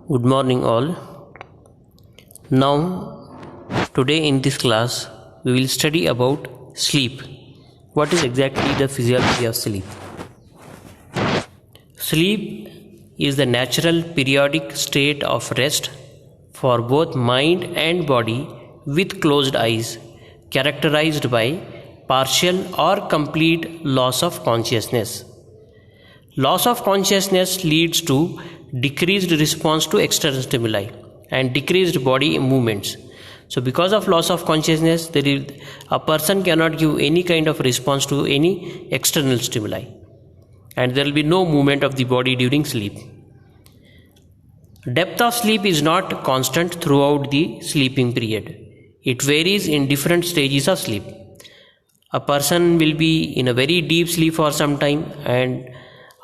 Good morning all. Now today in this class we will study about sleep. What is exactly the physiology of sleep? Sleep is the natural periodic state of rest for both mind and body with closed eyes, characterized by partial or complete loss of consciousness. Loss of consciousness leads to decreased response to external stimuli and decreased body movements. So because of loss of consciousness, a person cannot give any kind of response to any external stimuli, and there will be no movement of the body during sleep. Depth of sleep is not constant throughout the sleeping period. It varies in different stages of sleep. A person will be in a very deep sleep for some time, and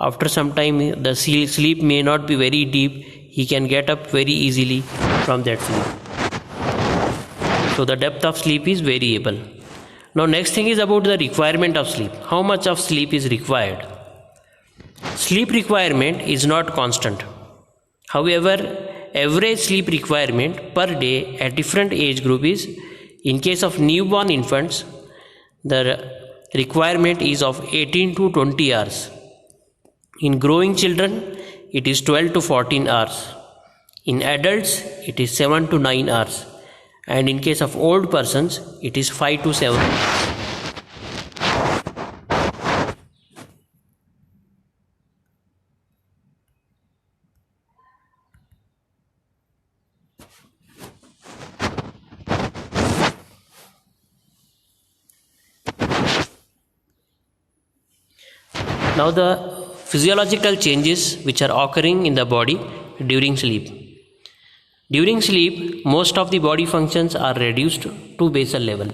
after some time the sleep may not be very deep. He can get up very easily from that sleep. So the depth of sleep is variable. Now next thing is about the requirement of sleep. How much of sleep is required? Sleep requirement is not constant. However, average sleep requirement per day at different age group is, in case of newborn infants, the requirement is of 18 to 20 hours. In growing children, it is 12 to 14 hours. In adults, it is 7 to 9 hours. And in case of old persons, it is 5 to 7 hours. Now the physiological changes which are occurring in the body during sleep. During sleep, most of the body functions are reduced to basal level.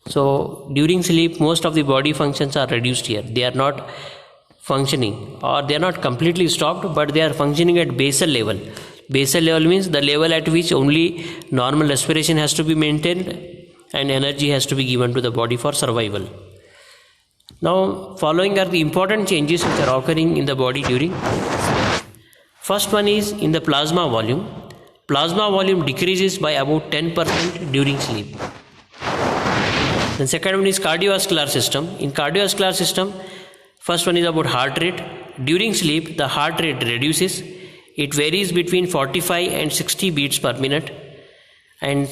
So during sleep, most of the body functions are reduced here. They are not functioning, or they are not completely stopped, but they are functioning at basal level. Basal level means the level at which only normal respiration has to be maintained and energy has to be given to the body for survival. Now, following are the important changes which are occurring in the body during sleep. First one is in the plasma volume. Plasma volume decreases by about 10% during sleep. Then second one is cardiovascular system. In cardiovascular system, first one is about heart rate. During sleep, the heart rate reduces. It varies between 45 and 60 beats per minute. And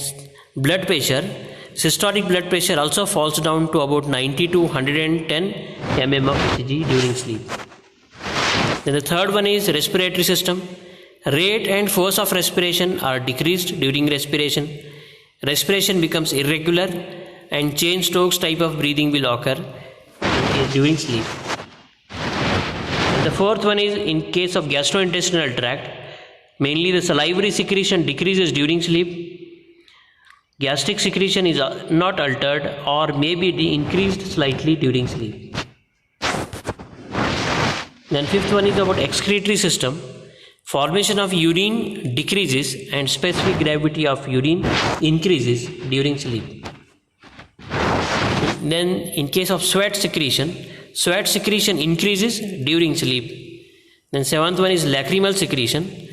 blood pressure, systolic blood pressure also falls down to about 90 to 110 mm of Hg during sleep. Then the third one is respiratory system. Rate and force of respiration are decreased during respiration. Respiration becomes irregular, and Cheyne-Stokes type of breathing will occur during sleep. And the fourth one is in case of gastrointestinal tract, mainly the salivary secretion decreases during sleep. Gastric secretion is not altered or may be increased slightly during sleep. Then fifth one is about excretory system. Formation of urine decreases and specific gravity of urine increases during sleep. Then in case of sweat secretion increases during sleep. Then seventh one is lacrimal secretion.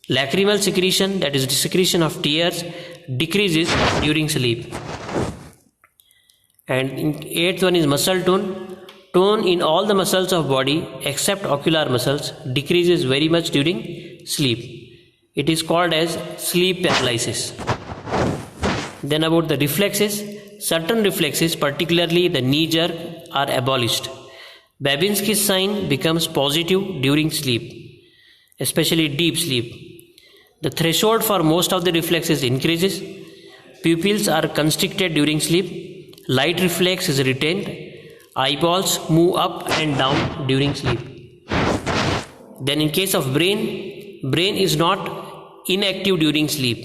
Lacrimal secretion, that is the secretion of tears, decreases during sleep. And eighth one is muscle tone. Tone in all the muscles of body except ocular muscles decreases very much during sleep. It is called as sleep paralysis. Then about the reflexes, certain reflexes, particularly the knee jerk, are abolished. Babinski's sign becomes positive during sleep, especially deep sleep. The threshold for most of the reflexes increases. Pupils are constricted during sleep. Light reflex is retained. Eyeballs move up and down during sleep. Then in case of brain is not inactive during sleep.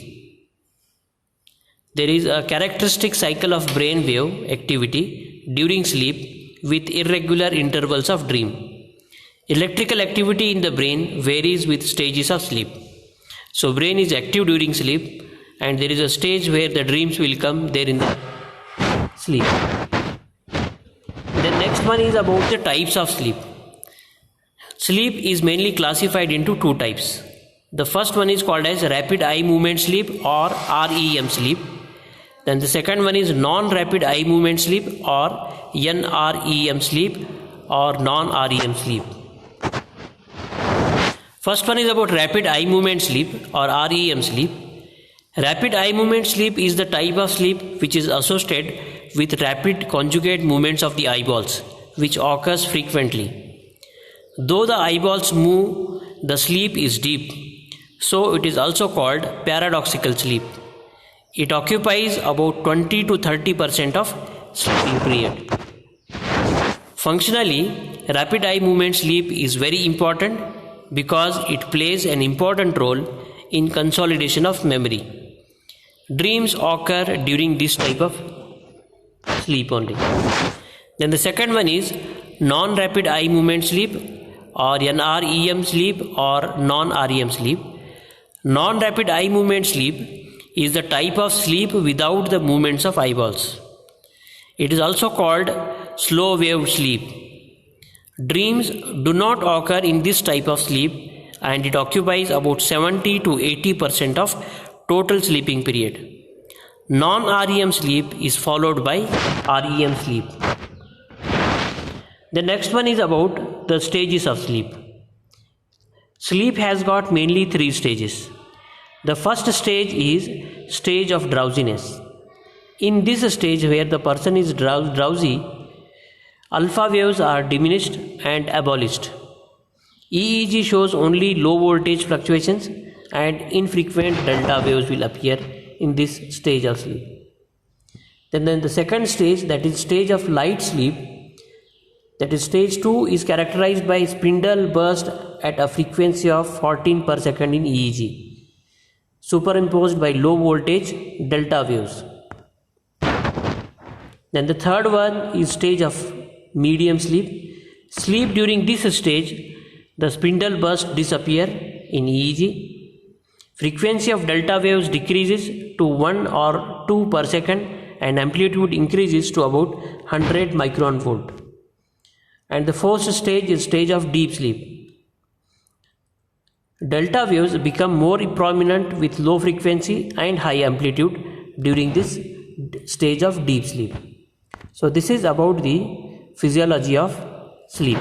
There is a characteristic cycle of brain wave activity during sleep with irregular intervals of dream. Electrical activity in the brain varies with stages of sleep. So brain is active during sleep, and there is a stage where the dreams will come there in the sleep. The next one is about the types of sleep. Sleep is mainly classified into two types. The first one is called as rapid eye movement sleep or REM sleep. Then the second one is non-rapid eye movement sleep or NREM sleep or non-REM sleep. First one is about rapid eye movement sleep or REM sleep. Rapid eye movement sleep is the type of sleep which is associated with rapid conjugate movements of the eyeballs, which occurs frequently. Though the eyeballs move, the sleep is deep, so it is also called paradoxical sleep. It occupies about 20 to 30% of sleeping period. Functionally, rapid eye movement sleep is very important because it plays an important role in consolidation of memory. Dreams occur during this type of sleep only. Then the second one is non-rapid eye movement sleep or NREM sleep or non-REM sleep. Non-rapid eye movement sleep is the type of sleep without the movements of eyeballs. It is also called slow wave sleep. Dreams do not occur in this type of sleep and it occupies about 70 to 80% of total sleeping period. Non-REM sleep is followed by REM sleep. The next one is about the stages of sleep. Sleep has got mainly 3 stages. The first stage is stage of drowsiness. In this stage where the person is drowsy, alpha waves are diminished and abolished. EEG shows only low voltage fluctuations and infrequent delta waves will appear in this stage of sleep. Then the second stage, that is stage of light sleep, that is stage 2, is characterized by spindle burst at a frequency of 14 per second in EEG, superimposed by low voltage delta waves. Then the third one is stage of medium sleep. Sleep during this stage, the spindle bursts disappear in EEG. Frequency of delta waves decreases to 1 or 2 per second and amplitude increases to about 100 micron volt. And the fourth stage is stage of deep sleep. Delta waves become more prominent with low frequency and high amplitude during this stage of deep sleep. So this is about the physiology of sleep.